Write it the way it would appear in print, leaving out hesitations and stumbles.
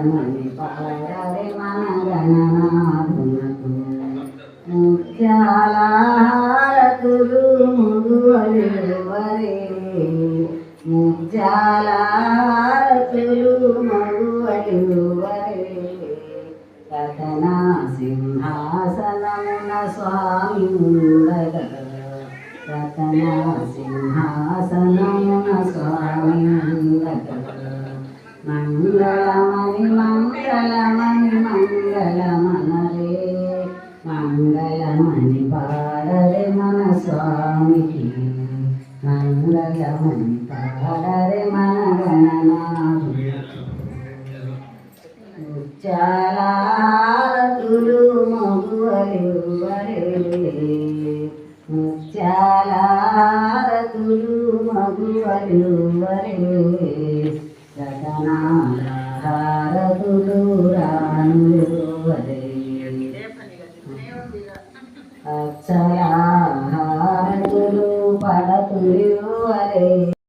మంగళమణి పాడరే మన గణనాథునకు ముత్యాలహారతులు మగువలివరే ముత్యాలహారతులు మగువలివరే రతన సింహాసనమున స్వామి ఉండగా రతన సింహాసనమున స్వామి ఉండగా మంగళమణి మంగళమణి మంగళమనరే మంగళమణి పాడరే మన స్వామికి మంగళమణి పాడరే మన గణనాథునకు ముత్యాలహారతులు మగువలివరే ముత్యాలహారతులు మగువలివరే రతనాలహారతులు రాణులువరే అక్షరాహారతులు పడతులువరే